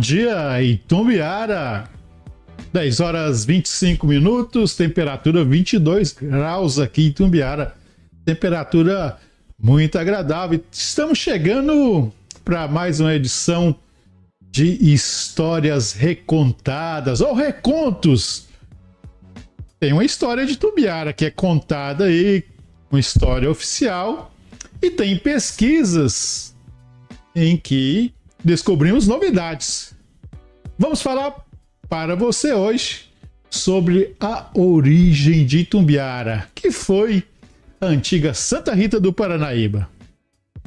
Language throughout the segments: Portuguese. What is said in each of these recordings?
dia, Itumbiara. 10 horas 25 minutos, temperatura 22 graus aqui em Itumbiara. Temperatura muito agradável. Estamos chegando para mais uma edição de Histórias Recontadas ou Recontos. Tem uma história de Itumbiara que é contada aí, uma história oficial, e tem pesquisas em que descobrimos novidades. Vamos falar para você hoje sobre a origem de Itumbiara, que foi a antiga Santa Rita do Paranaíba.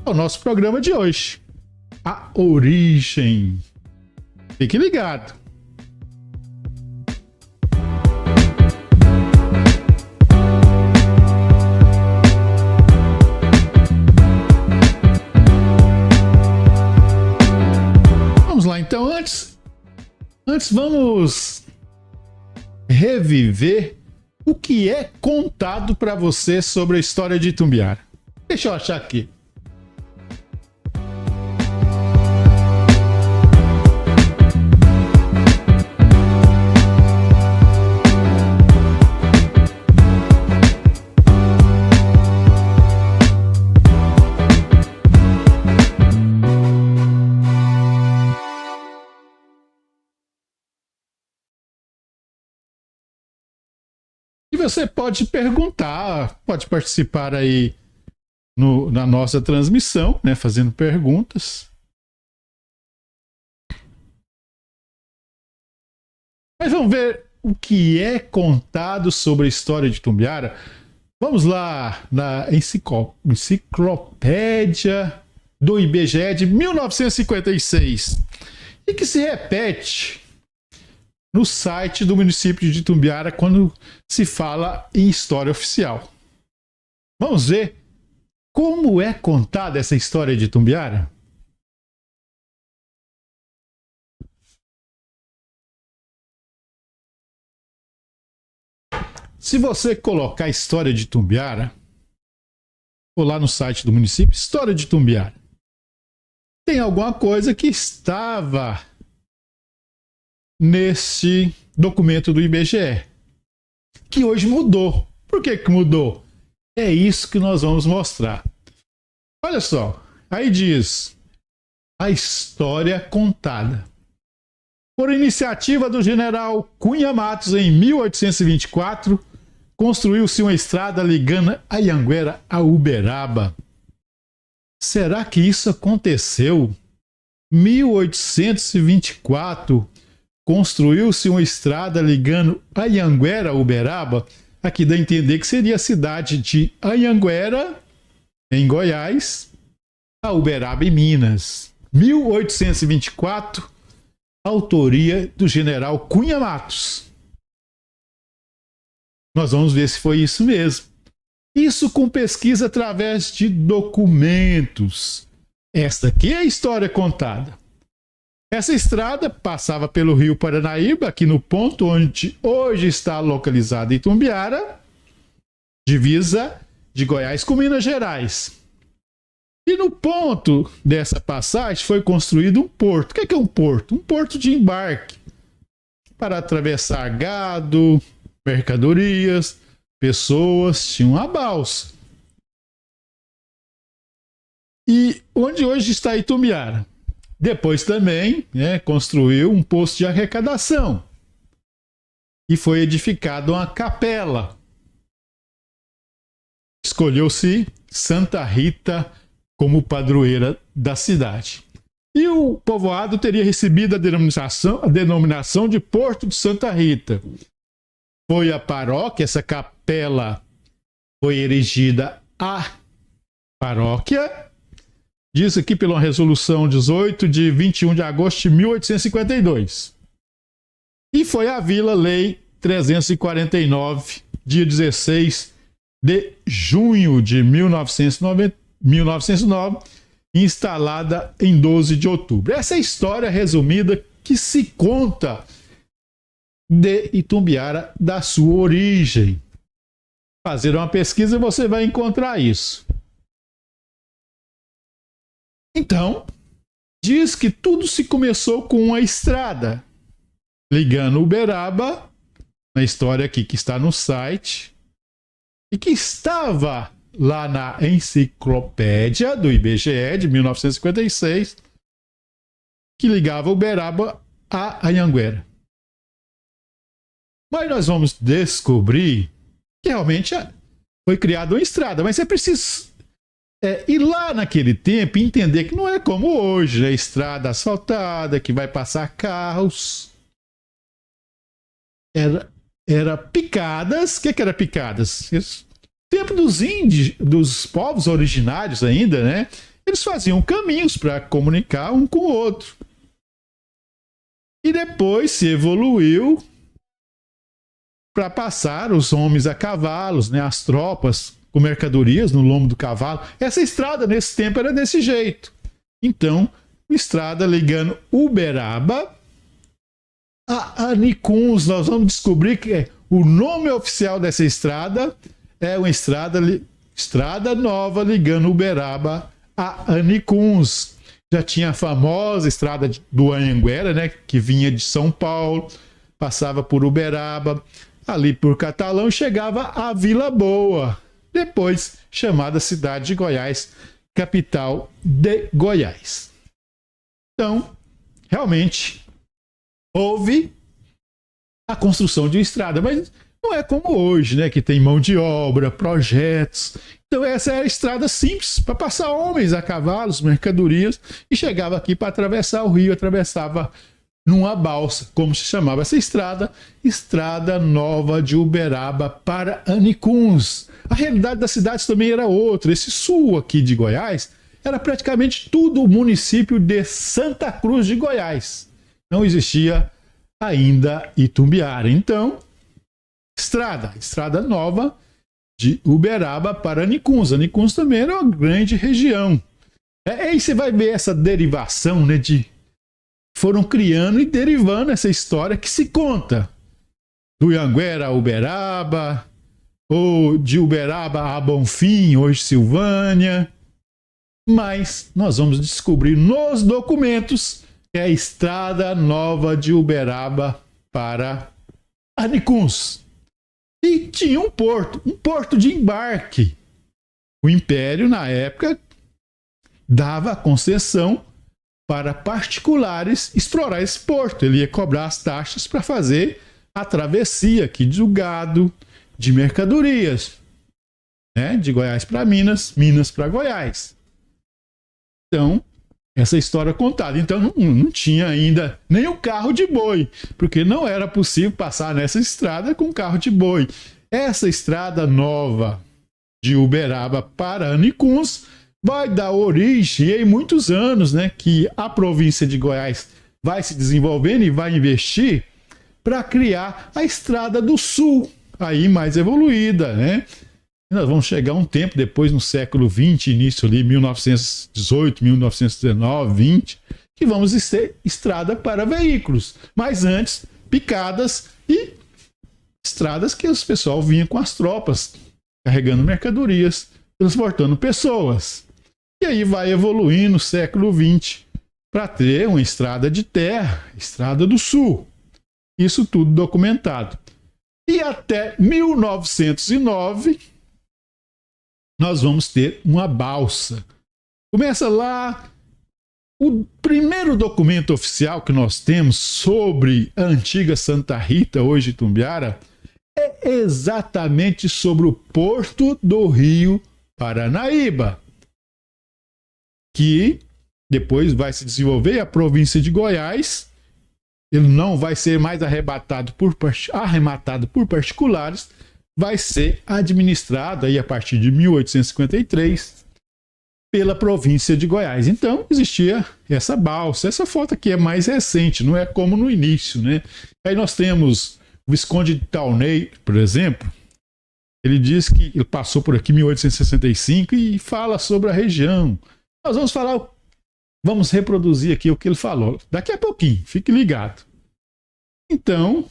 É o nosso programa de hoje. A origem. Fique ligado. Vamos lá, então, antes vamos reviver o que é contado para você sobre a história de Itumbiara. Deixa eu achar aqui. Você pode perguntar, pode participar aí na nossa transmissão, né, fazendo perguntas. Mas vamos ver o que é contado sobre a história de Itumbiara. Vamos lá na enciclopédia do IBGE de 1956 e que se repete no site do município de Itumbiara quando se fala em história oficial. Vamos ver como é contada essa história de Itumbiara? Se você colocar a história de Itumbiara, ou lá no site do município, história de Itumbiara, tem alguma coisa que estava nesse documento do IBGE, que hoje mudou. Por que mudou? É isso que nós vamos mostrar. Olha só, aí diz a história contada. Por iniciativa do general Cunha Matos, em 1824, construiu-se uma estrada ligando Anhanguera a Uberaba. Será que isso aconteceu? 1824, construiu-se uma estrada ligando Anhanguera a Uberaba. Aqui dá a entender que seria a cidade de Anhanguera, em Goiás, a Uberaba, em Minas. 1824, autoria do general Cunha Matos. Nós vamos ver se foi isso mesmo. Isso com pesquisa através de documentos. Esta aqui é a história contada. Essa estrada passava pelo rio Paranaíba, aqui no ponto onde hoje está localizada Itumbiara, divisa de Goiás com Minas Gerais. E no ponto dessa passagem foi construído um porto. O que é um porto? Um porto de embarque para atravessar gado, mercadorias, pessoas, tinha uma balsa. E onde hoje está Itumbiara? Depois também, construiu um posto de arrecadação e foi edificada uma capela. Escolheu-se Santa Rita como padroeira da cidade. E o povoado teria recebido a denominação de Porto de Santa Rita. Foi a paróquia, essa capela foi erigida à paróquia. Diz aqui pela resolução 18 de 21 de agosto de 1852. E foi a Vila Lei 349, dia 16 de junho de 1909, instalada em 12 de outubro. Essa é a história resumida que se conta de Itumbiara, da sua origem. Fazer uma pesquisa, você vai encontrar isso. Então, diz que tudo se começou com uma estrada ligando Uberaba, na história aqui que está no site, e que estava lá na enciclopédia do IBGE de 1956, que ligava Uberaba a Anhanguera. Mas nós vamos descobrir que realmente foi criada uma estrada, mas é preciso ir lá naquele tempo e entender que não é como hoje, a estrada asfaltada, que vai passar carros. Era picadas. O que era picadas? Tempo dos índios, dos povos originários ainda, né? Eles faziam caminhos para comunicar um com o outro. E depois se evoluiu para passar os homens a cavalos, né? As tropas com mercadorias no lombo do cavalo. Essa estrada nesse tempo era desse jeito. Então, estrada ligando Uberaba a Anicuns. Nós vamos descobrir que o nome oficial dessa estrada é uma estrada nova ligando Uberaba a Anicuns. Já tinha a famosa estrada do Anhanguera, né, que vinha de São Paulo, passava por Uberaba, ali por Catalão, chegava a Vila Boa, depois chamada cidade de Goiás, capital de Goiás. Então, realmente, houve a construção de estrada, mas não é como hoje, né, que tem mão de obra, projetos. Então essa era a estrada simples para passar homens a cavalos, mercadorias, e chegava aqui para atravessar o rio, atravessava numa balsa, como se chamava essa estrada, Estrada Nova de Uberaba para Anicuns. A realidade das cidades também era outra. Esse sul aqui de Goiás era praticamente tudo o município de Santa Cruz de Goiás. Não existia ainda Itumbiara. Então, estrada nova de Uberaba para Anicuns. Anicuns também era uma grande região. Aí você vai ver essa derivação, né, foram criando e derivando essa história que se conta. Do Anhanguera a Uberaba, ou de Uberaba a Bonfim, hoje Silvânia. Mas nós vamos descobrir nos documentos que é a Estrada Nova de Uberaba para Anicuns. E tinha um porto de embarque. O Império, na época, dava concessão para particulares explorar esse porto. Ele ia cobrar as taxas para fazer a travessia aqui de gado, de mercadorias, né? De Goiás para Minas, Minas para Goiás. Então, essa história contada. Então, não tinha ainda nem o carro de boi, porque não era possível passar nessa estrada com carro de boi. Essa estrada nova de Uberaba para Anicuns vai dar origem, em muitos anos, né, que a província de Goiás vai se desenvolvendo e vai investir para criar a Estrada do Sul, aí mais evoluída, né? E nós vamos chegar um tempo depois, no século XX, início ali, 1918, 1919, 20, que vamos ter estrada para veículos. Mas antes, picadas e estradas que os pessoal vinha com as tropas, carregando mercadorias, transportando pessoas. E aí vai evoluindo no século XX para ter uma estrada de terra, Estrada do Sul. Isso tudo documentado. E até 1909, nós vamos ter uma balsa. Começa lá, o primeiro documento oficial que nós temos sobre a antiga Santa Rita, hoje Itumbiara, é exatamente sobre o Porto do Rio Paranaíba, que depois vai se desenvolver a província de Goiás. Ele não vai ser mais arrematado por particulares, vai ser administrado aí a partir de 1853 pela província de Goiás. Então existia essa balsa. Essa foto aqui é mais recente, não é como no início, né? Aí nós temos o Visconde de Taunay, por exemplo. Ele diz que ele passou por aqui em 1865 e fala sobre a região. Nós vamos reproduzir aqui o que ele falou daqui a pouquinho, fique ligado. Então,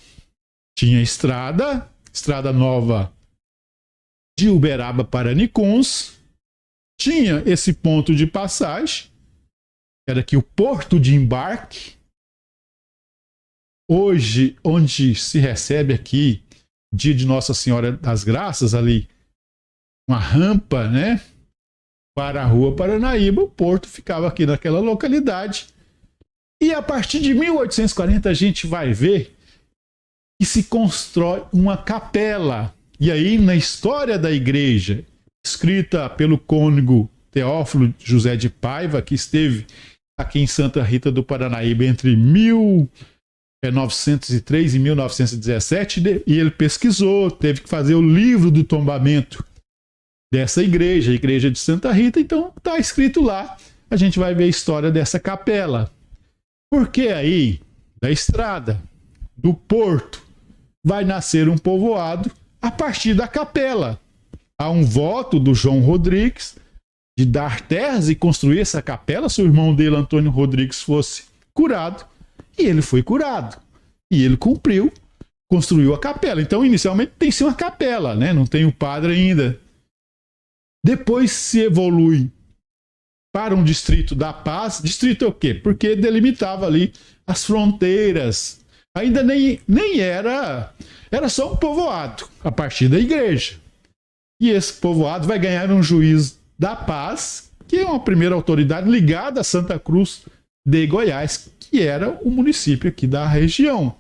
tinha estrada nova de Uberaba para Anicuns, tinha esse ponto de passagem, era aqui o porto de embarque. Hoje, onde se recebe aqui, dia de Nossa Senhora das Graças, ali, uma rampa, né, para a Rua Paranaíba, o porto ficava aqui naquela localidade. E a partir de 1840 a gente vai ver que se constrói uma capela. E aí, na história da igreja, escrita pelo cônego Teófilo José de Paiva, que esteve aqui em Santa Rita do Paranaíba entre 1903 e 1917, e ele pesquisou, teve que fazer o livro do tombamento dessa igreja, a igreja de Santa Rita. Então está escrito lá, a gente vai ver a história dessa capela. Porque aí, da estrada, do porto, vai nascer um povoado a partir da capela. Há um voto do João Rodrigues de dar terras e construir essa capela se o irmão dele, Antônio Rodrigues, fosse curado. E ele foi curado. E ele cumpriu, construiu a capela. Então, inicialmente, tem que ser uma capela, né? Não tem o padre ainda. Depois se evolui para um distrito da paz. Distrito é o quê? Porque delimitava ali as fronteiras. Ainda nem era só um povoado a partir da igreja. E esse povoado vai ganhar um juiz da paz, que é uma primeira autoridade ligada a Santa Cruz de Goiás, que era o município aqui da região.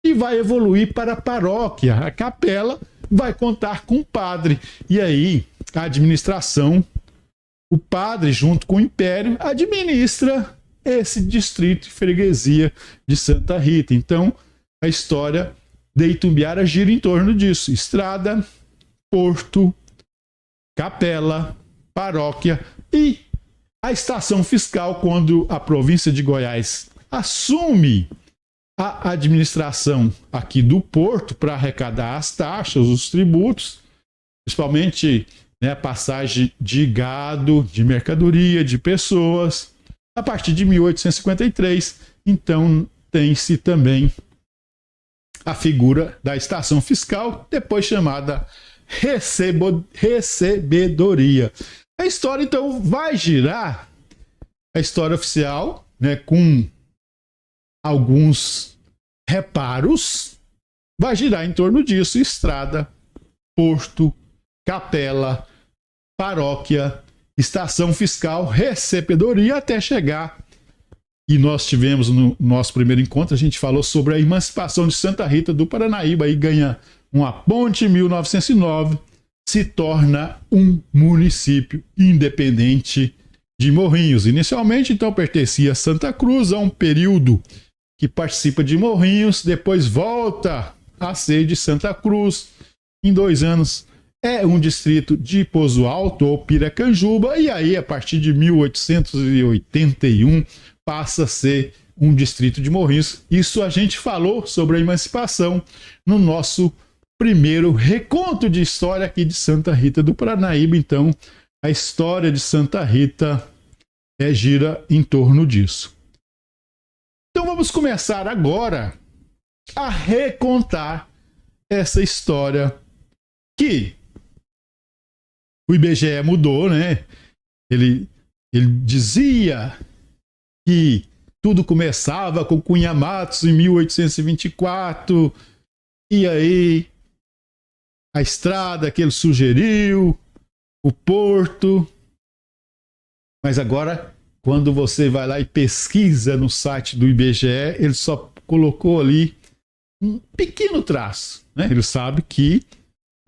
E vai evoluir para a paróquia. A capela vai contar com o padre. E aí, a administração, o padre, junto com o império, administra esse distrito e freguesia de Santa Rita. Então, a história de Itumbiara gira em torno disso. Estrada, porto, capela, paróquia e a estação fiscal, quando a província de Goiás assume a administração aqui do porto para arrecadar as taxas, os tributos, principalmente, né, a passagem de gado, de mercadoria, de pessoas. A partir de 1853, então, tem-se também a figura da estação fiscal, depois chamada recebedoria. A história, então, vai girar, a história oficial, né, com alguns reparos, vai girar em torno disso: estrada, porto, capela, paróquia, estação fiscal, recebedoria, até chegar. E nós tivemos no nosso primeiro encontro, a gente falou sobre a emancipação de Santa Rita do Paranaíba, aí ganha uma ponte em 1909, se torna um município independente de Morrinhos. Inicialmente, então, pertencia a Santa Cruz, a um período que participa de Morrinhos, depois volta a ser de Santa Cruz. Em 2 anos é um distrito de Pozo Alto ou Piracanjuba, e aí, a partir de 1881, passa a ser um distrito de Morrinhos. Isso a gente falou sobre a emancipação no nosso primeiro reconto de história aqui de Santa Rita do Paranaíba. Então, a história de Santa Rita gira em torno disso. Então, vamos começar agora a recontar essa história que o IBGE mudou, né? Ele dizia que tudo começava com Cunha Matos em 1824, e aí a estrada que ele sugeriu, o porto. Mas agora, quando você vai lá e pesquisa no site do IBGE, ele só colocou ali um pequeno traço, né? Ele sabe que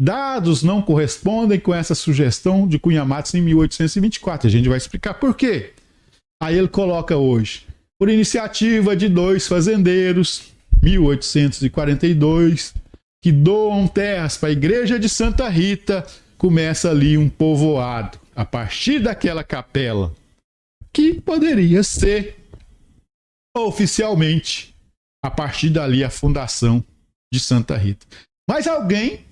dados não correspondem com essa sugestão de Cunha Matos em 1824. A gente vai explicar por quê. Aí ele coloca hoje: por iniciativa de 2 fazendeiros, 1842, que doam terras para a igreja de Santa Rita, começa ali um povoado, a partir daquela capela, que poderia ser, oficialmente, a partir dali, a fundação de Santa Rita. Mas alguém,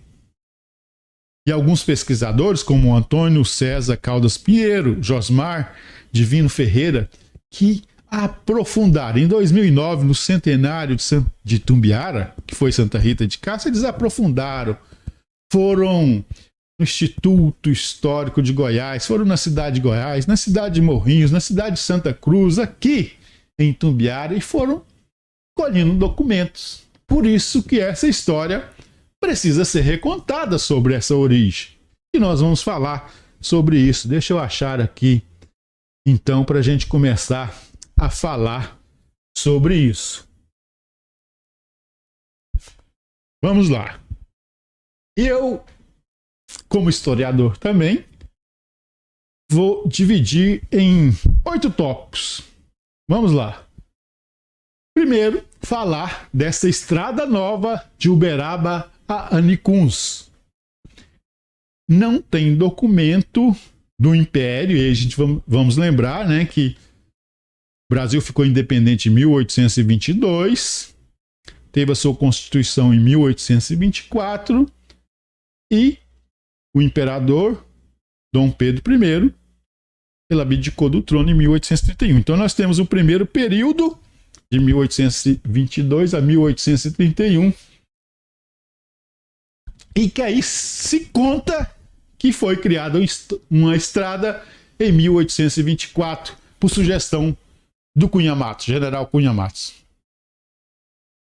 e alguns pesquisadores, como Antônio César Caldas Pinheiro, Josmar Divino Ferreira, que aprofundaram. Em 2009, no centenário de Itumbiara, que foi Santa Rita de Cássia, eles aprofundaram. Foram no Instituto Histórico de Goiás, foram na cidade de Goiás, na cidade de Morrinhos, na cidade de Santa Cruz, aqui em Itumbiara, e foram colhendo documentos. Por isso que essa história precisa ser recontada sobre essa origem. E nós vamos falar sobre isso. Deixa eu achar aqui, então, para a gente começar a falar sobre isso. Vamos lá. Eu, como historiador também, vou dividir em 8 tópicos. Vamos lá. Primeiro, falar dessa estrada nova de Uberaba a Anicuns. Não tem documento do Império, e a gente vamos lembrar, né, que o Brasil ficou independente em 1822, teve a sua Constituição em 1824, e o imperador Dom Pedro I ele abdicou do trono em 1831. Então nós temos o primeiro período de 1822 a 1831, e que aí se conta que foi criada uma estrada em 1824 por sugestão do Cunha Matos, general Cunha Matos.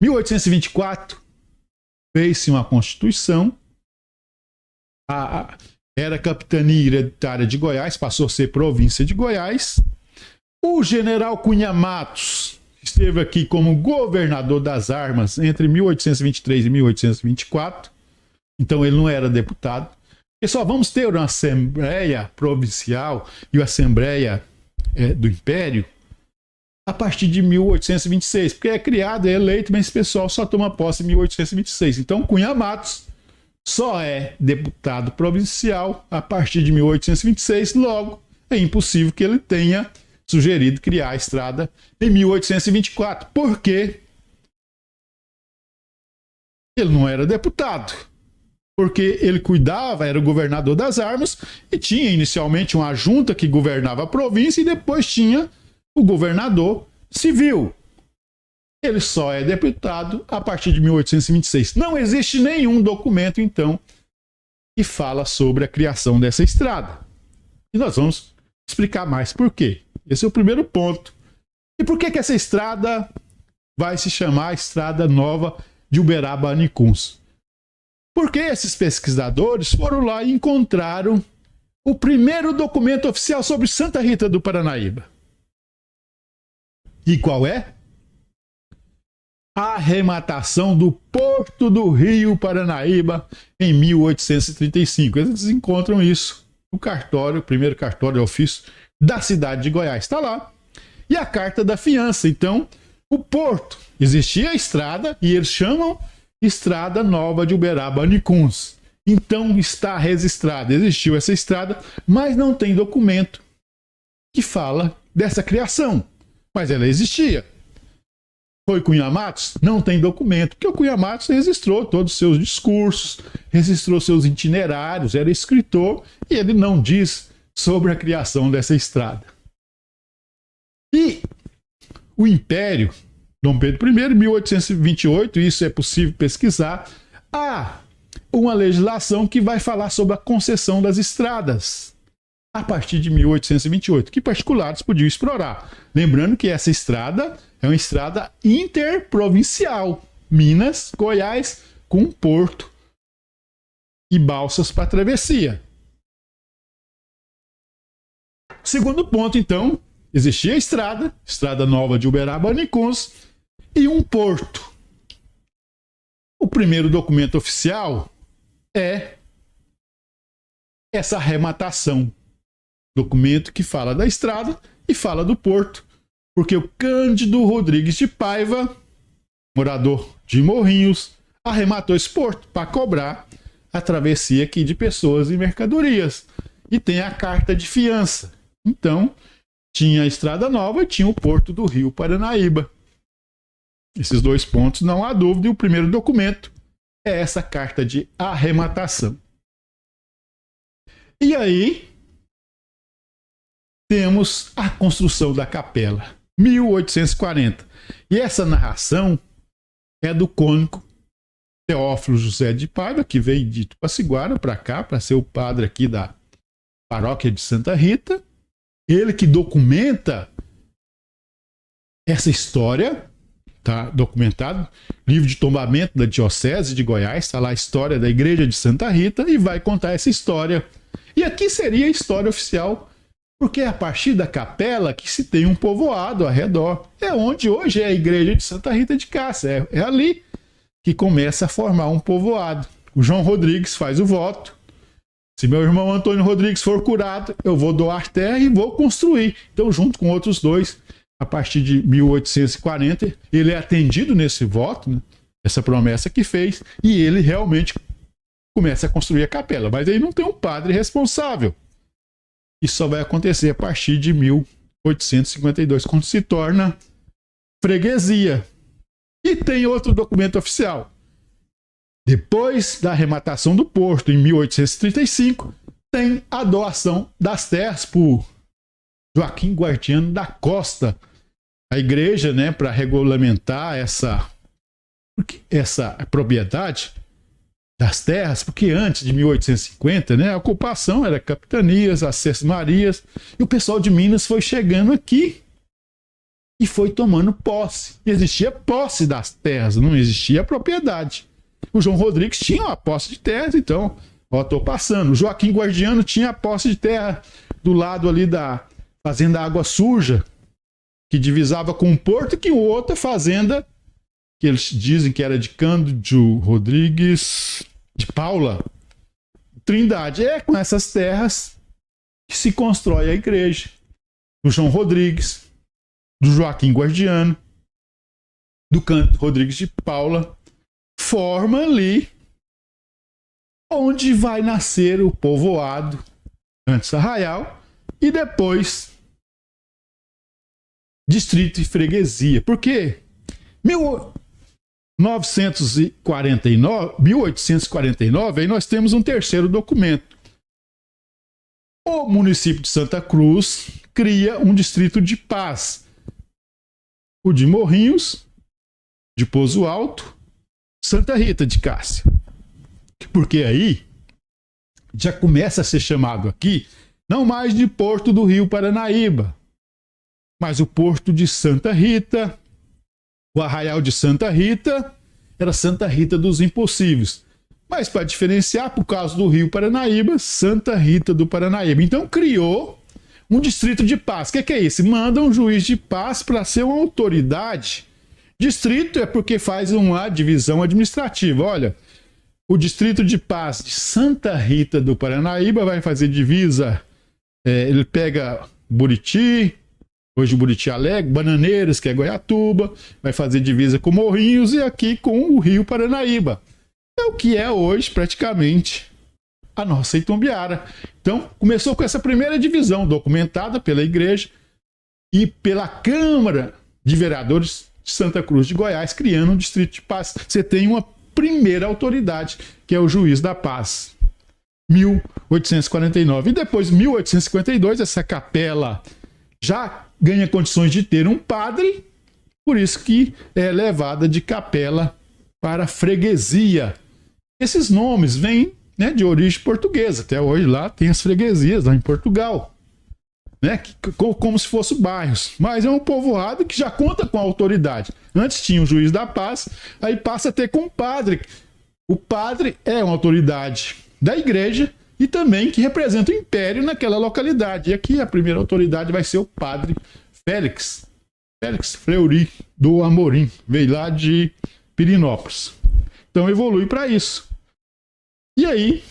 1824 fez-se uma Constituição, era a capitania hereditária de Goiás, passou a ser província de Goiás. O general Cunha Matos esteve aqui como governador das armas entre 1823 e 1824, então ele não era deputado. E só vamos ter uma Assembleia Provincial e a Assembleia do Império a partir de 1826, porque é criado, é eleito, mas esse pessoal só toma posse em 1826. Então Cunha Matos só é deputado provincial a partir de 1826, logo é impossível que ele tenha sugerido criar a estrada em 1824, porque ele não era deputado, porque ele cuidava, era o governador das armas, e tinha inicialmente uma junta que governava a província, e depois tinha o governador civil. Ele só é deputado a partir de 1826. Não existe nenhum documento, então, que fala sobre a criação dessa estrada. E nós vamos explicar mais por quê. Esse é o primeiro ponto. E por que essa estrada vai se chamar Estrada Nova de Uberaba a Anicuns? Porque esses pesquisadores foram lá e encontraram o primeiro documento oficial sobre Santa Rita do Paranaíba. E qual é? A arrematação do Porto do Rio Paranaíba em 1835. Eles encontram isso no cartório, o primeiro cartório de ofício da cidade de Goiás. Está lá. E a carta da fiança. Então, o porto, existia a estrada e eles chamam Estrada Nova de Uberaba a Anicuns. Então está registrada, existiu essa estrada, mas não tem documento que fala dessa criação. Mas ela existia. Foi Cunha Matos? Não tem documento, porque o Cunha Matos registrou todos os seus discursos, registrou seus itinerários, era escritor, e ele não diz sobre a criação dessa estrada. E o Império, Dom Pedro I, em 1828, isso é possível pesquisar, há uma legislação que vai falar sobre a concessão das estradas a partir de 1828, que particulares podiam explorar. Lembrando que essa estrada é uma estrada interprovincial, Minas, Goiás, com porto e balsas para travessia. Segundo ponto, então, existia a Estrada Nova de Uberaba a Anicuns, e um porto. O primeiro documento oficial é essa arrematação, documento que fala da estrada e fala do porto, porque o Cândido Rodrigues de Paiva, morador de Morrinhos, arrematou esse porto para cobrar a travessia aqui de pessoas e mercadorias. E tem a carta de fiança. Então, tinha a Estrada Nova e tinha o Porto do Rio Paranaíba. Esses dois pontos, não há dúvida, e o primeiro documento é essa carta de arrematação. E aí, temos a construção da capela, 1840. E essa narração é do cônigo Teófilo José de Paiva, que veio de Tupaciguara para cá, para ser o padre aqui da paróquia de Santa Rita. Ele que documenta essa história, está documentado, livro de tombamento da Diocese de Goiás, está lá a história da Igreja de Santa Rita, e vai contar essa história. E aqui seria a história oficial, porque é a partir da capela que se tem um povoado ao redor. É onde hoje é a Igreja de Santa Rita de Cássia. É ali que começa a formar um povoado. O João Rodrigues faz o voto. Se meu irmão Antônio Rodrigues for curado, eu vou doar terra e vou construir. Então, junto com outros dois, a partir de 1840, ele é atendido nesse voto, né, essa promessa que fez, e ele realmente começa a construir a capela. Mas aí não tem um padre responsável. Isso só vai acontecer a partir de 1852, quando se torna freguesia. E tem outro documento oficial. Depois da arrematação do porto, em 1835, tem a doação das terras por Joaquim Guardiano da Costa. A igreja, né, para regulamentar essa propriedade das terras, porque antes de 1850, né, a ocupação era capitanias, as sesmarias, e o pessoal de Minas foi chegando aqui e foi tomando posse. Existia posse das terras, não existia propriedade. O João Rodrigues tinha uma posse de terras, então, ó, tô passando. O Joaquim Guardiano tinha a posse de terra do lado ali da Fazenda Água Suja, que divisava com o porto, e que outra fazenda, que eles dizem que era de Cândido Rodrigues de Paula, Trindade. É com essas terras que se constrói a igreja. Do João Rodrigues, do Joaquim Guardiano, do Cândido Rodrigues de Paula, forma ali onde vai nascer o povoado, antes Arraial, e depois distrito e freguesia. Por quê? 1849, aí nós temos um terceiro documento. O município de Santa Cruz cria um distrito de paz. O de Morrinhos, de Pozo Alto, Santa Rita de Cássia. Porque aí já começa a ser chamado aqui, não mais de Porto do Rio Paranaíba, mas o Porto de Santa Rita. O Arraial de Santa Rita era Santa Rita dos Impossíveis. Mas para diferenciar, por causa do Rio Paranaíba, Santa Rita do Paranaíba. Então criou um distrito de paz. O que é isso? Manda um juiz de paz para ser uma autoridade. Distrito é porque faz uma divisão administrativa. Olha, o distrito de paz de Santa Rita do Paranaíba vai fazer divisa. Ele pega Buriti, hoje Buriti Alegre, Bananeiras, que é Goiatuba, vai fazer divisa com Morrinhos e aqui com o Rio Paranaíba. É o que é hoje praticamente a nossa Itumbiara. Então, começou com essa primeira divisão documentada pela igreja e pela Câmara de Vereadores de Santa Cruz de Goiás, criando um distrito de paz. Você tem uma primeira autoridade, que é o juiz da paz. 1849. E depois, 1852, essa capela já ganha condições de ter um padre, por isso que é levada de capela para freguesia. Esses nomes vêm, né, de origem portuguesa. Até hoje lá tem as freguesias, lá em Portugal, né, como se fossem bairros. Mas é um povoado que já conta com a autoridade. Antes tinha o juiz da paz, aí passa a ter com o padre. O padre é uma autoridade da igreja e também que representa o império naquela localidade. E aqui a primeira autoridade vai ser o padre Félix Fleury do Amorim, veio lá de Pirinópolis. Então evolui para isso. E aí,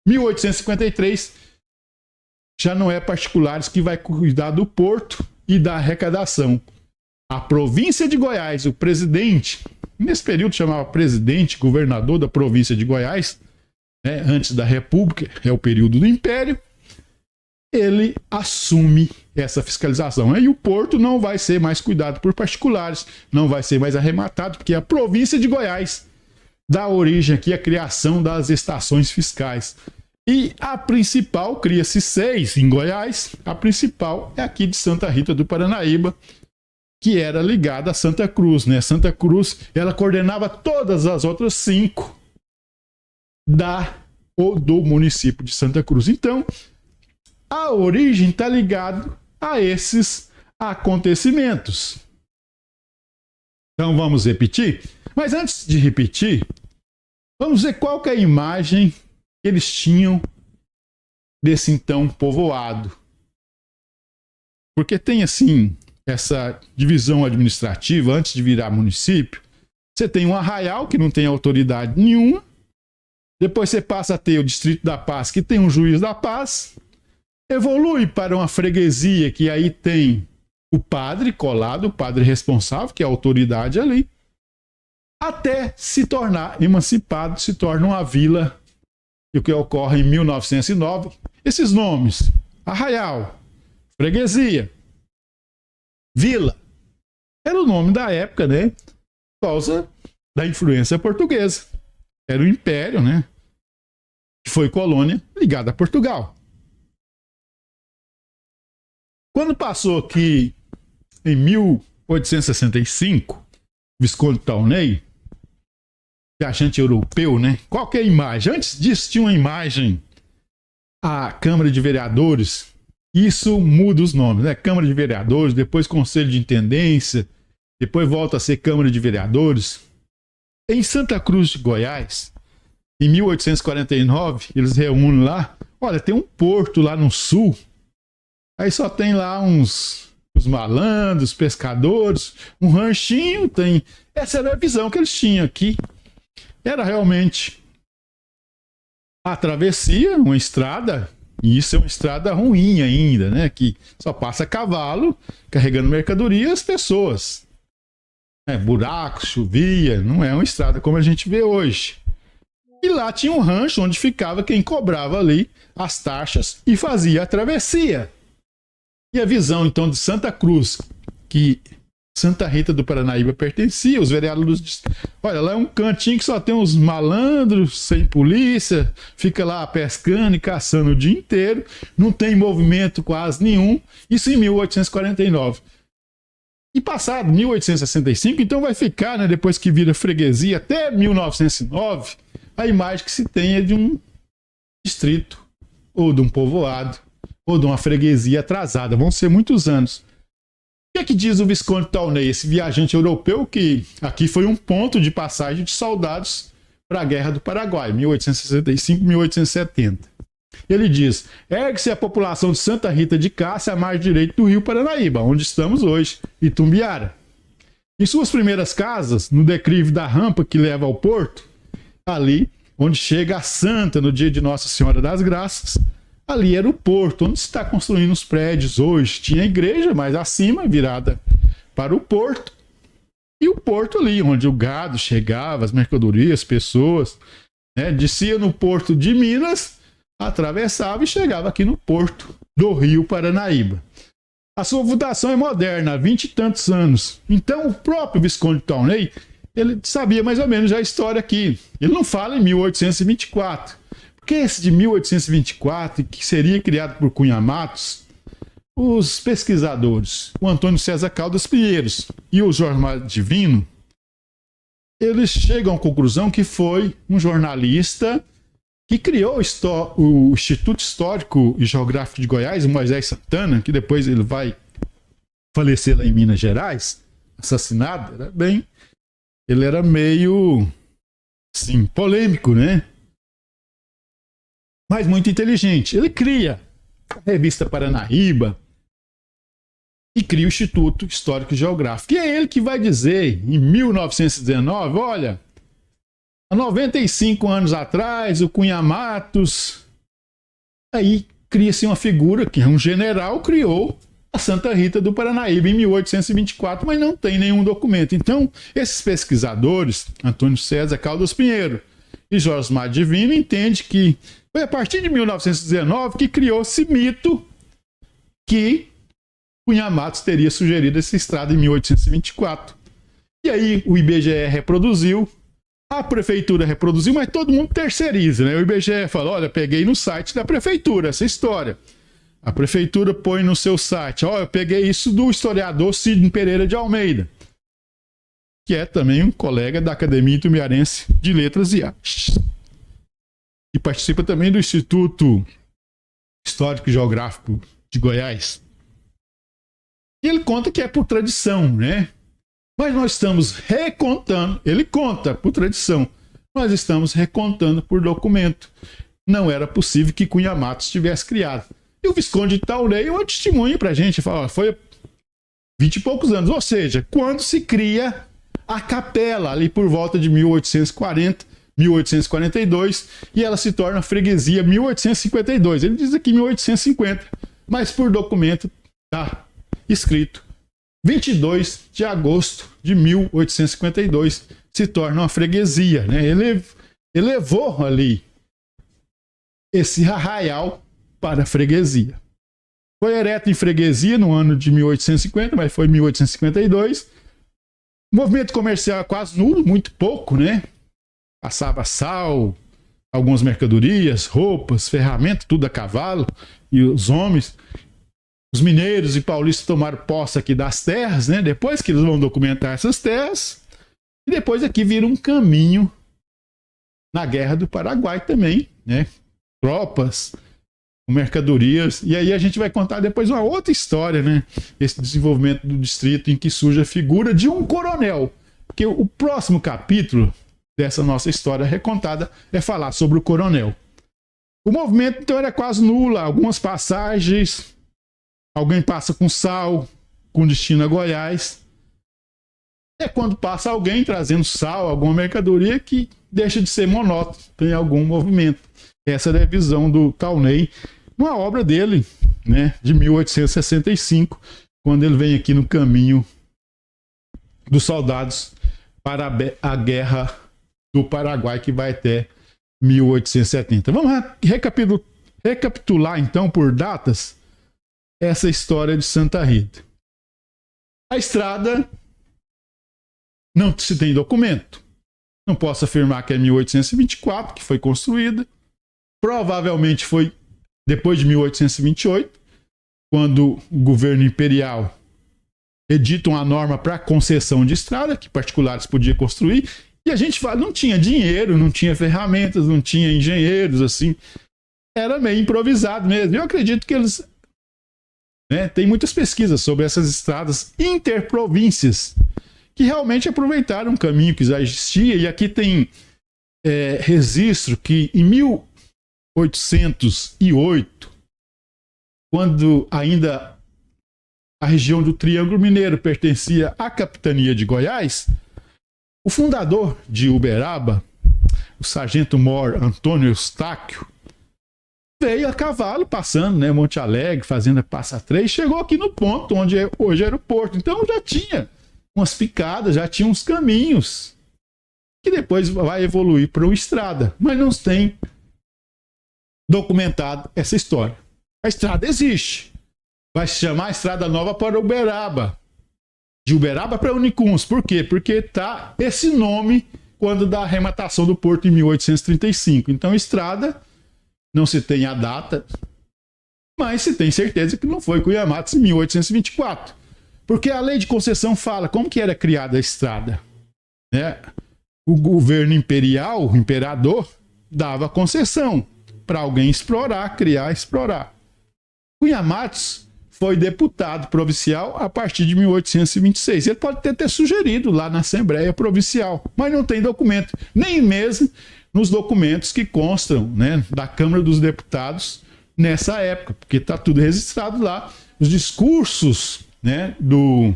1853, já não é particulares que vai cuidar do porto e da arrecadação. A província de Goiás, o presidente, nesse período chamava presidente, governador da província de Goiás, né, antes da República, é o período do Império, ele assume essa fiscalização. E o porto não vai ser mais cuidado por particulares, não vai ser mais arrematado, porque a província de Goiás dá origem aqui à criação das estações fiscais. E a principal, cria-se 6 em Goiás, a principal é aqui de Santa Rita do Paranaíba, que era ligada a Santa Cruz, né? Santa Cruz, ela coordenava todas as outras 5 do município de Santa Cruz. Então, a origem está ligada a esses acontecimentos. Então, vamos repetir? Mas antes de repetir, vamos ver qual que é a imagem que eles tinham desse então povoado. Porque tem assim, essa divisão administrativa, antes de virar município, você tem um arraial que não tem autoridade nenhuma, depois você passa a ter o Distrito da Paz, que tem um juiz da paz, evolui para uma freguesia, que aí tem o padre colado, o padre responsável, que é a autoridade ali, até se tornar emancipado, se torna uma vila, e o que ocorre em 1909. Esses nomes, arraial, freguesia, vila, era o nome da época, né? Por causa da influência portuguesa. Era o império, né? Que foi colônia ligada a Portugal. Quando passou aqui em 1865, Visconde Townley, viajante europeu, né? Qual que é a imagem? Antes disso tinha uma imagem, a Câmara de Vereadores. Isso muda os nomes, né? Câmara de Vereadores, depois Conselho de Intendência, depois volta a ser Câmara de Vereadores. Em Santa Cruz de Goiás, em 1849, eles reúnem lá, olha, tem um porto lá no sul, aí só tem lá os malandros, pescadores, um ranchinho, tem... Essa era a visão que eles tinham aqui. Era realmente a travessia, uma estrada, e isso é uma estrada ruim ainda, né? Que só passa cavalo carregando mercadoria e as pessoas. Buracos, chovia, não é uma estrada como a gente vê hoje. E lá tinha um rancho onde ficava quem cobrava ali as taxas e fazia a travessia. E a visão então de Santa Cruz, que Santa Rita do Paranaíba pertencia, os vereadores, olha, lá é um cantinho que só tem uns malandros, sem polícia, fica lá pescando e caçando o dia inteiro, não tem movimento quase nenhum, isso em 1849. E passado 1865, então vai ficar, né, depois que vira freguesia, até 1909, a imagem que se tem é de um distrito, ou de um povoado, ou de uma freguesia atrasada, vão ser muitos anos. O que é que diz o Visconde Townley, esse viajante europeu que aqui foi um ponto de passagem de soldados para a Guerra do Paraguai, 1865-1870. Ele diz, ergue-se a população de Santa Rita de Cássia à margem direita do rio Paranaíba, onde estamos hoje, Itumbiara. Em suas primeiras casas, no declive da rampa que leva ao porto, ali onde chega a Santa no dia de Nossa Senhora das Graças, ali era o porto, onde se está construindo os prédios hoje. Tinha a igreja, mas acima, virada para o porto. E o porto ali, onde o gado chegava, as mercadorias, as pessoas, né? Descia no porto de Minas, atravessava e chegava aqui no porto do Rio Paranaíba. A sua fundação é moderna, há 20 e tantos anos. Então, o próprio Visconde Townley, ele sabia mais ou menos já a história aqui. Ele não fala em 1824. Porque esse de 1824, que seria criado por Cunha Matos, os pesquisadores, o Antônio César Caldas Pinheiros e o Jorge Divino, eles chegam à conclusão que foi um jornalista que criou o Instituto Histórico e Geográfico de Goiás, o Moisés Santana, que depois ele vai falecer lá em Minas Gerais, assassinado. Ele era meio, assim, polêmico, né? Mas muito inteligente. Ele cria a revista Paranaíba e cria o Instituto Histórico e Geográfico. E é ele que vai dizer, em 1919, olha, há 95 anos atrás, o Cunha Matos, aí cria-se uma figura que é um general, criou a Santa Rita do Paranaíba em 1824, mas não tem nenhum documento. Então, esses pesquisadores, Antônio César Caldas Pinheiro e Jorge Divino, entendem que foi a partir de 1919 que criou esse mito que Cunha Matos teria sugerido essa estrada em 1824. E aí o IBGE reproduziu, a prefeitura reproduziu, mas todo mundo terceiriza, né? O IBGE falou, olha, peguei no site da prefeitura essa história. A prefeitura põe no seu site, eu peguei isso do historiador Sidney Pereira de Almeida, que é também um colega da Academia Itumbiarense de Letras e Artes. E participa também do Instituto Histórico e Geográfico de Goiás. E ele conta que é por tradição, né? Mas nós estamos recontando, ele conta por tradição, nós estamos recontando por documento. Não era possível que Cunha Matos tivesse criado. E o Visconde de Taunay é um testemunho pra gente, fala, foi 20 e poucos anos, ou seja, quando se cria a capela, ali por volta de 1840, 1842, e ela se torna freguesia 1852. Ele diz aqui 1850, mas por documento está escrito 22 de agosto de 1852 se torna uma freguesia, né? Ele elevou ali esse arraial para a freguesia. Foi ereto em freguesia no ano de 1850, mas foi 1852. O movimento comercial é quase nulo, muito pouco, né? Passava sal, algumas mercadorias, roupas, ferramentas, tudo a cavalo, e os homens. Os mineiros e paulistas tomaram posse aqui das terras, né? Depois que eles vão documentar essas terras, e depois aqui vira um caminho na Guerra do Paraguai também, né? Tropas, mercadorias, e aí a gente vai contar depois uma outra história, né? Esse desenvolvimento do distrito em que surge a figura de um coronel, porque o próximo capítulo dessa nossa história recontada é falar sobre o coronel. O movimento então era quase nulo, algumas passagens, alguém passa com sal, com destino a Goiás. É quando passa alguém trazendo sal, alguma mercadoria que deixa de ser monótono, tem algum movimento. Essa é a visão do Taunay, uma obra dele, né, de 1865, quando ele vem aqui no caminho dos soldados para a Guerra do Paraguai, que vai até 1870. Vamos recapitular então por datas essa história de Santa Rita. A estrada não se tem documento. Não posso afirmar que é 1824 que foi construída. Provavelmente foi depois de 1828, quando o governo imperial edita uma norma para concessão de estrada, que particulares podiam construir, e a gente fala, não tinha dinheiro, não tinha ferramentas, não tinha engenheiros, assim, era meio improvisado mesmo. Eu acredito que eles... né, tem muitas pesquisas sobre essas estradas interprovíncias, que realmente aproveitaram um caminho que já existia, e aqui tem registro que em 1808, quando ainda a região do Triângulo Mineiro pertencia à capitania de Goiás, o fundador de Uberaba, o sargento-mor Antônio Eustáquio, veio a cavalo passando, né, Monte Alegre, fazenda Passa Três, chegou aqui no ponto onde hoje era o porto. Então já tinha umas picadas, já tinha uns caminhos, que depois vai evoluir para uma estrada, mas não tem documentado essa história. A estrada existe. Vai se chamar Estrada Nova para Uberaba. De Uberaba para Unicuns. Por quê? Porque tá esse nome quando da arrematação do porto em 1835. Então, estrada, não se tem a data, mas se tem certeza que não foi Cunha Matos em 1824. Porque a lei de concessão fala como que era criada a estrada. Né? O governo imperial, o imperador, dava concessão para alguém explorar, criar, explorar. Cunha Matos foi deputado provincial a partir de 1826. Ele pode ter sugerido lá na Assembleia Provincial, mas não tem documento, nem mesmo nos documentos que constam, né, da Câmara dos Deputados nessa época, porque está tudo registrado lá, os discursos, né, do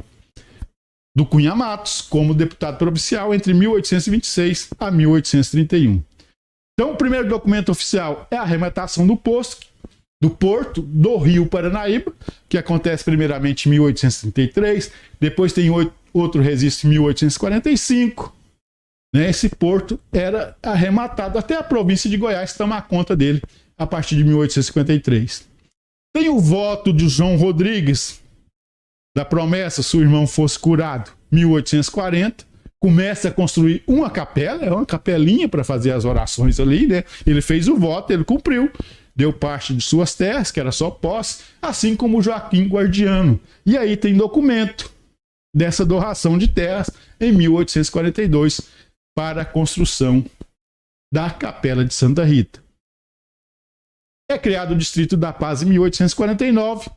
Cunha Matos como deputado provincial entre 1826 a 1831. Então, o primeiro documento oficial é a arrematação do porto do Rio Paranaíba, que acontece primeiramente em 1833, depois tem outro registro em 1845. Né? Esse porto era arrematado, até a província de Goiás tomar conta dele a partir de 1853. Tem o voto de João Rodrigues, da promessa, se o irmão fosse curado, 1840. Começa a construir uma capela, é uma capelinha para fazer as orações ali, né? Ele fez o voto, ele cumpriu. deu parte de suas terras, que era só posse, assim como Joaquim Guardiano. E aí tem documento dessa doação de terras em 1842 para a construção da Capela de Santa Rita. É criado o Distrito da Paz em 1849,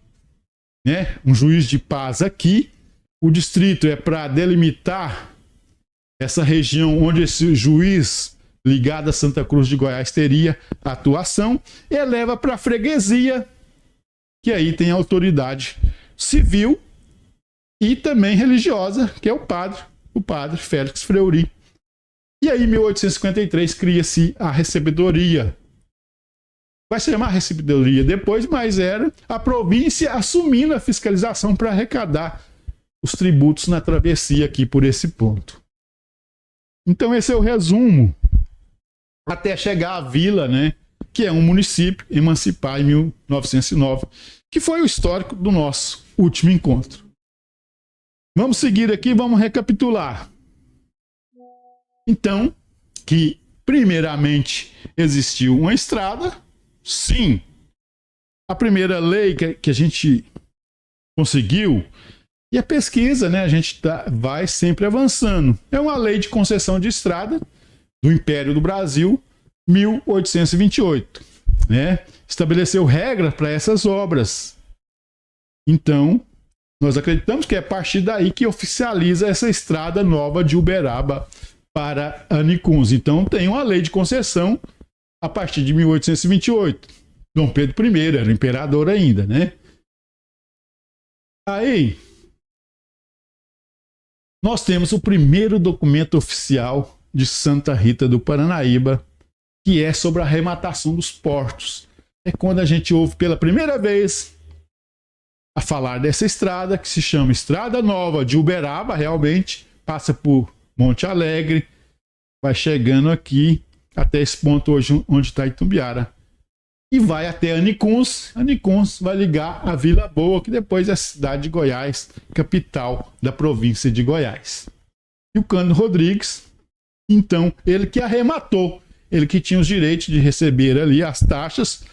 né? Um juiz de paz aqui. O distrito é para delimitar essa região onde esse juiz ligado a Santa Cruz de Goiás teria atuação, e eleva para a freguesia, que aí tem autoridade civil e também religiosa, que é o padre Félix Fleury. E aí, em 1853, cria-se a recebedoria. Vai se chamar recebedoria depois, mas era a província assumindo a fiscalização para arrecadar os tributos na travessia aqui por esse ponto. Então esse é o resumo até chegar à vila, né, que é um município emancipado em 1909, que foi o histórico do nosso último encontro. Vamos seguir aqui, vamos recapitular. Então, que primeiramente existiu uma estrada, sim. A primeira lei que a gente conseguiu, e a pesquisa, né, a gente vai sempre avançando. É uma lei de concessão de estrada do Império do Brasil, 1828, né? Estabeleceu regras para essas obras. Então, nós acreditamos que é a partir daí que oficializa essa estrada nova de Uberaba para Anicuns. Então, tem uma lei de concessão a partir de 1828. Dom Pedro I era imperador ainda, né? Aí, nós temos o primeiro documento oficial de Santa Rita do Paranaíba, que é sobre a arrematação dos portos. É quando a gente ouve pela primeira vez a falar dessa estrada, que se chama Estrada Nova de Uberaba, realmente, passa por Monte Alegre, vai chegando aqui até esse ponto hoje onde está Itumbiara. E vai até Anicuns. Anicuns vai ligar a Vila Boa, que depois é a cidade de Goiás, capital da província de Goiás. E o Cândido Rodrigues, então, ele que arrematou, ele que tinha os direitos de receber ali as taxas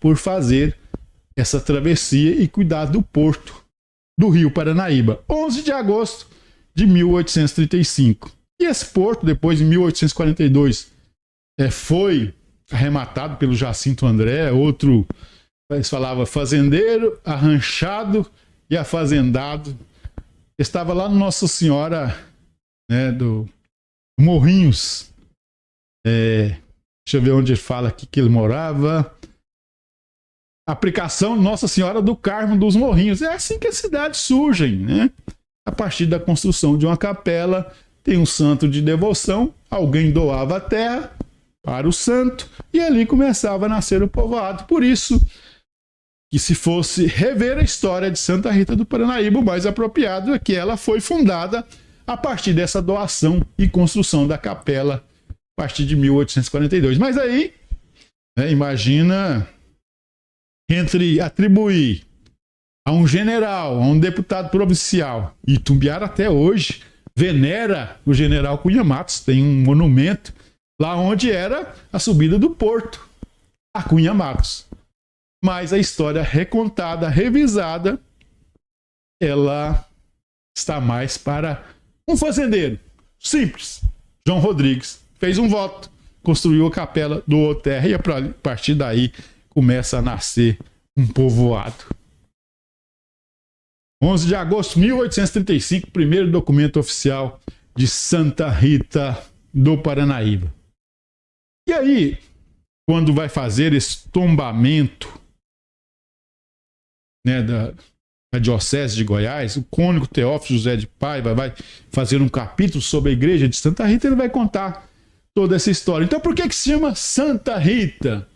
por fazer essa travessia e cuidar do porto do Rio Paranaíba. 11 de agosto de 1835. E esse porto, depois, em 1842, foi arrematado pelo Jacinto André, outro, eles falavam fazendeiro, arranchado e afazendado. Estava lá no Nossa Senhora, né, do Morrinhos. Deixa eu ver onde ele fala aqui que ele morava. Aplicação Nossa Senhora do Carmo dos Morrinhos. É assim que as cidades surgem, né? A partir da construção de uma capela, tem um santo de devoção, alguém doava a terra para o santo, e ali começava a nascer o povoado. Por isso que, se fosse rever a história de Santa Rita do Paranaíba, o mais apropriado é que ela foi fundada a partir dessa doação e construção da capela a partir de 1842. Mas aí, né, imagina, entre atribuir a um general, a um deputado provincial, e Itumbiara até hoje venera o general Cunha Matos, tem um monumento lá onde era a subida do porto, a Cunha Matos. Mas a história recontada, revisada, ela está mais para um fazendeiro simples. João Rodrigues fez um voto, construiu a capela, doou terra, e a partir daí começa a nascer um povoado. 11 de agosto de 1835, primeiro documento oficial de Santa Rita do Paranaíba. E aí, quando vai fazer esse tombamento, né, da Diocese de Goiás, o cônego Teófilo José de Paiva vai fazer um capítulo sobre a igreja de Santa Rita, ele vai contar toda essa história. Então, por que se chama Santa Rita?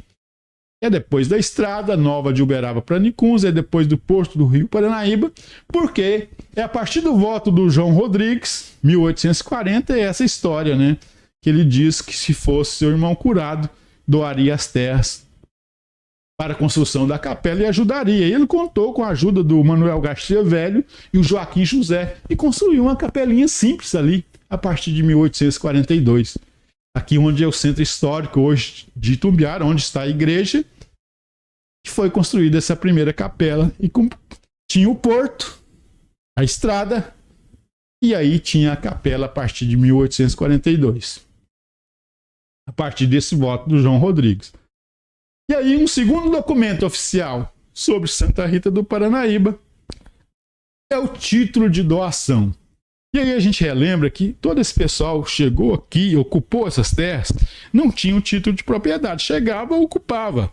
É depois da estrada nova de Uberaba para Anicuns, é depois do porto do Rio Paranaíba, porque é a partir do voto do João Rodrigues, 1840, é essa história, né? Que ele diz que, se fosse seu irmão curado, doaria as terras para a construção da capela e ajudaria. E ele contou com a ajuda do Manuel Garcia Velho e o Joaquim José e construiu uma capelinha simples ali, a partir de 1842. Aqui onde é o centro histórico hoje de Itumbiara, onde está a igreja, que foi construída essa primeira capela. E tinha o porto, a estrada, e aí tinha a capela a partir de 1842. A partir desse voto do João Rodrigues. E aí um segundo documento oficial sobre Santa Rita do Paranaíba é o título de doação. E aí a gente relembra que todo esse pessoal chegou aqui, ocupou essas terras, não tinha um título de propriedade. Chegava, ocupava.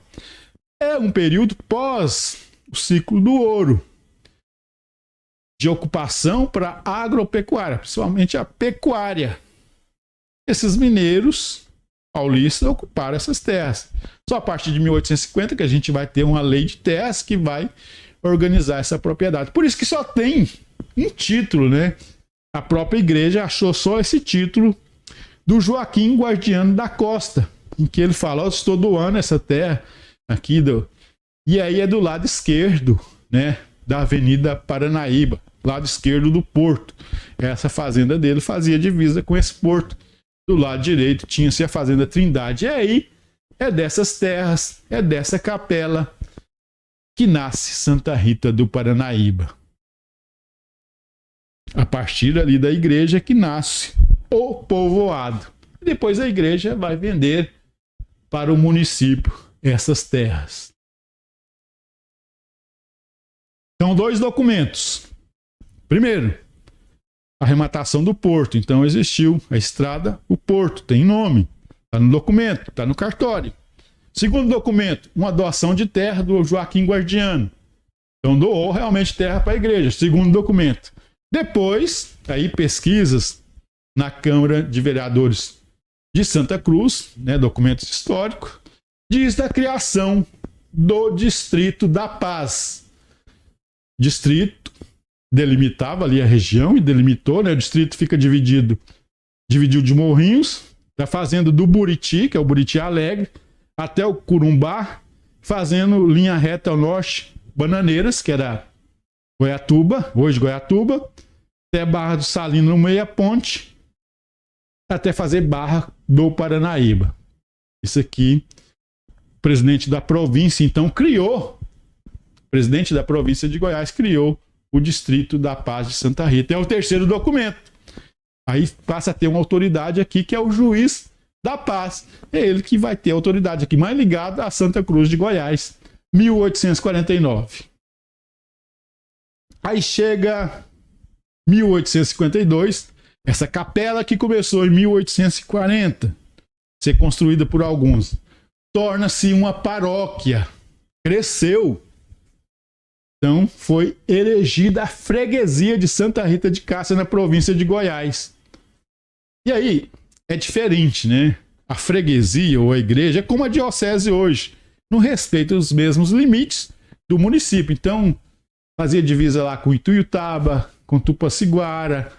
É um período pós o ciclo do ouro, de ocupação para agropecuária, principalmente a pecuária. Esses mineiros paulistas ocuparam essas terras. Só a partir de 1850 que a gente vai ter uma lei de terras que vai organizar essa propriedade. Por isso que só tem um título, né? A própria igreja achou só esse título do Joaquim Guardiano da Costa, em que ele fala: eu estou doando essa terra aqui e aí é do lado esquerdo, né, da Avenida Paranaíba, lado esquerdo do porto. Essa fazenda dele fazia divisa com esse porto. Do lado direito tinha-se a Fazenda Trindade. E aí é dessas terras, é dessa capela que nasce Santa Rita do Paranaíba. A partir ali da igreja que nasce o povoado. Depois a igreja vai vender para o município essas terras. Então, 2 documentos. Primeiro, a arrematação do porto. Então existiu a estrada, o porto, tem nome, está no documento, está no cartório. Segundo documento, uma doação de terra do Joaquim Guardiano. Então doou realmente terra para a igreja. Segundo documento. Depois, aí pesquisas na Câmara de Vereadores de Santa Cruz, né, documentos históricos, diz da criação do Distrito da Paz. Distrito delimitava ali a região e delimitou, né? O distrito fica dividiu de Morrinhos, da fazenda do Buriti, que é o Buriti Alegre, até o Curumbá, fazendo linha reta ao norte, Bananeiras, que era Goiatuba, hoje Goiatuba, até Barra do Salino no meio a ponte, até fazer Barra do Paranaíba. Isso aqui, o presidente da província, então, criou, o presidente da província de Goiás criou o Distrito da Paz de Santa Rita. É o terceiro documento. Aí passa a ter uma autoridade aqui, que é o Juiz da Paz. É ele que vai ter a autoridade aqui, mais ligada a Santa Cruz de Goiás, 1849. Aí chega 1852, essa capela que começou em 1840, ser construída por alguns, torna-se uma paróquia, cresceu. Então foi erigida a freguesia de Santa Rita de Cássia na província de Goiás. E aí é diferente, né? A freguesia ou a igreja é como a diocese hoje, não respeita os mesmos limites do município. Então fazia divisa lá com Ituiutaba, com Tupaciguara.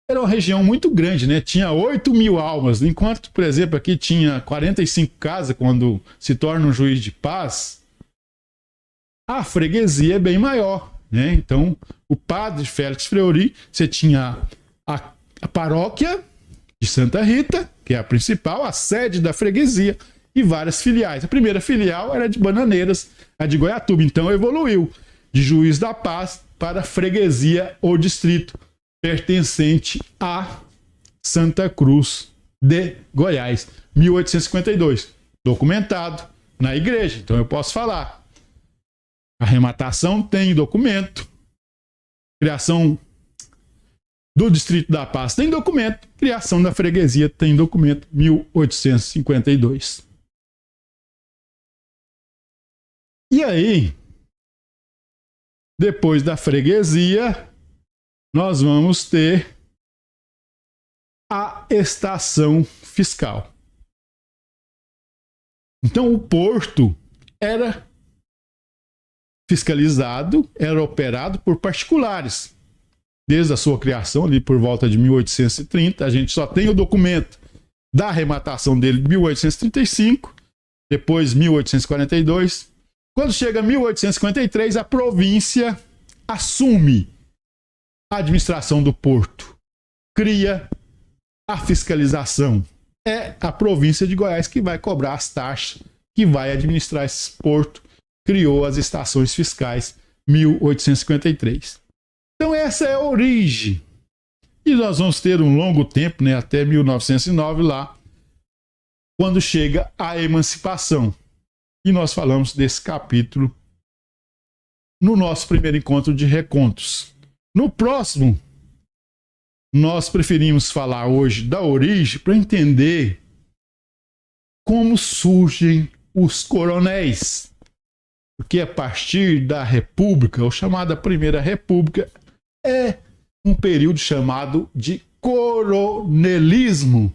Era uma região muito grande, né? Tinha 8.000 almas, enquanto, por exemplo, aqui tinha 45 casas quando se torna um juiz de paz. A freguesia é bem maior, né? Então, o padre Félix Fleury, você tinha a paróquia de Santa Rita, que é a principal, a sede da freguesia, e várias filiais. A primeira filial era de Bananeiras, a de Goiatuba. Então, evoluiu de Juiz da Paz para freguesia ou distrito, pertencente a Santa Cruz de Goiás, 1852. Documentado na igreja. Então, eu posso falar. A arrematação tem documento. Criação do Distrito da Paz tem documento. Criação da freguesia tem documento. 1852. E aí, depois da freguesia, nós vamos ter a estação fiscal. Então, o porto era fiscalizado, era operado por particulares. Desde a sua criação, ali por volta de 1830, a gente só tem o documento da arrematação dele de 1835, depois 1842. Quando chega 1853, a província assume a administração do porto, cria a fiscalização. É a província de Goiás que vai cobrar as taxas, que vai administrar esse porto criou as estações fiscais 1853. Então essa é a origem. E nós vamos ter um longo tempo, né, até 1909 lá, quando chega a emancipação. E nós falamos desse capítulo no nosso primeiro encontro de recontos. No próximo, nós preferimos falar hoje da origem para entender como surgem os coronéis. Porque a partir da República, ou chamada Primeira República, é um período chamado de coronelismo.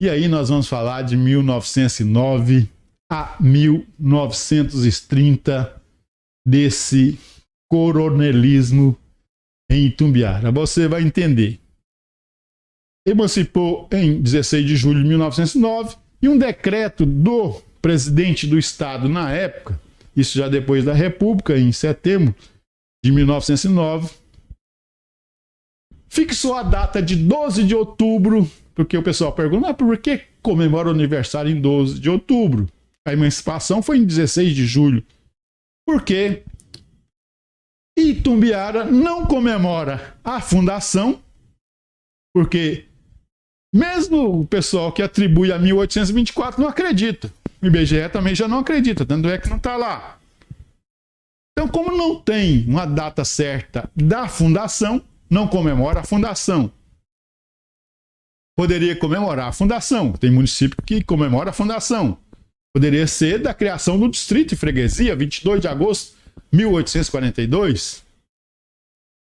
E aí nós vamos falar de 1909 a 1930, desse coronelismo em Itumbiara. Você vai entender. Emancipou em 16 de julho de 1909 e um decreto do presidente do estado na época, isso já depois da República, em setembro de 1909, fixou a data de 12 de outubro, porque o pessoal pergunta, por que comemora o aniversário em 12 de outubro? A emancipação foi em 16 de julho. Porque Itumbiara não comemora a fundação, porque mesmo o pessoal que atribui a 1824 não acredita. O IBGE também já não acredita, tanto é que não está lá. Então, como não tem uma data certa da fundação, não comemora a fundação. Poderia comemorar a fundação. Tem município que comemora a fundação. Poderia ser da criação do distrito e freguesia, 22 de agosto de 1842.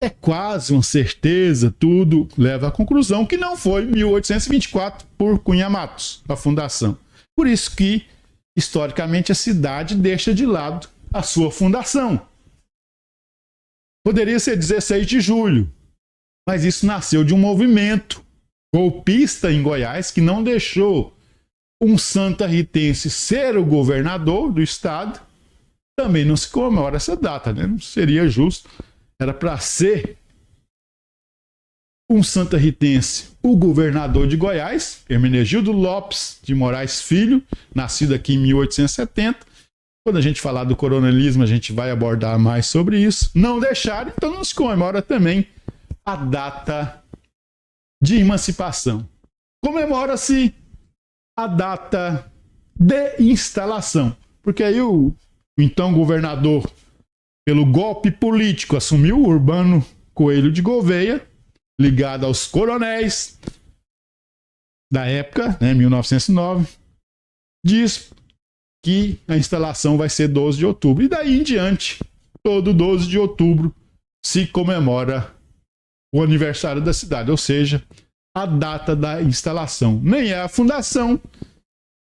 É quase uma certeza, tudo leva à conclusão que não foi 1824 por Cunha Matos, a fundação. Por isso que, historicamente, a cidade deixa de lado a sua fundação. Poderia ser 16 de julho, mas isso nasceu de um movimento golpista em Goiás que não deixou um santarritense ser o governador do estado. Também não se comemora essa data, né? Não seria justo. Era para ser um santarritense o governador de Goiás, Hermenegildo Lopes de Moraes Filho, nascido aqui em 1870. Quando a gente falar do coronelismo, a gente vai abordar mais sobre isso. Não deixaram, então não se comemora também a data de emancipação. Comemora-se a data de instalação, porque aí o então governador, pelo golpe político, assumiu o Urbano Coelho de Gouveia, ligado aos coronéis da época, né, 1909, diz que a instalação vai ser 12 de outubro. E daí em diante, todo 12 de outubro se comemora o aniversário da cidade, ou seja, a data da instalação. Nem é a fundação,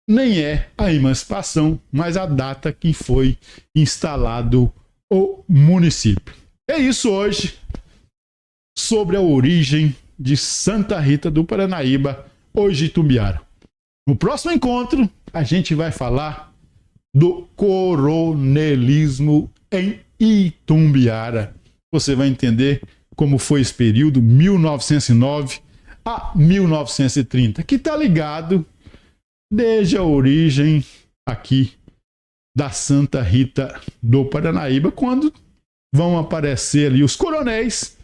nem é a emancipação, mas a data que foi instalado o município. É isso hoje sobre a origem de Santa Rita do Paranaíba, hoje Itumbiara. No próximo encontro, a gente vai falar do coronelismo em Itumbiara. Você vai entender como foi esse período, 1909 a 1930, que está ligado desde a origem aqui da Santa Rita do Paranaíba, quando vão aparecer ali os coronéis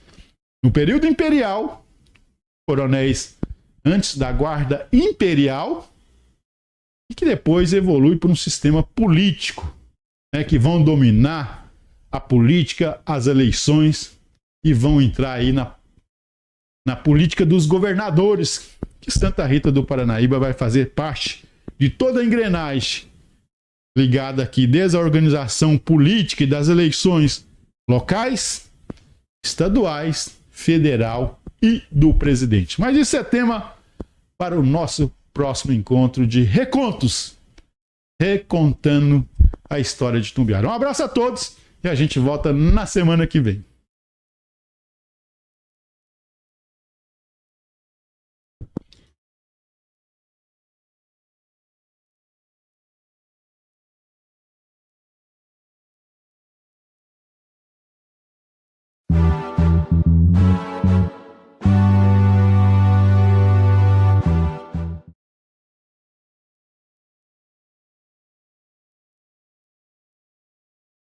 no período imperial, coronéis antes da Guarda Imperial, e que depois evolui para um sistema político, né, que vão dominar a política, as eleições, e vão entrar aí na política dos governadores, que Santa Rita do Paranaíba vai fazer parte de toda a engrenagem ligada aqui, desde a organização política e das eleições locais, estaduais, federal e do presidente. Mas isso é tema para o nosso próximo encontro de Recontos, recontando a história de Itumbiara. Um abraço a todos e a gente volta na semana que vem.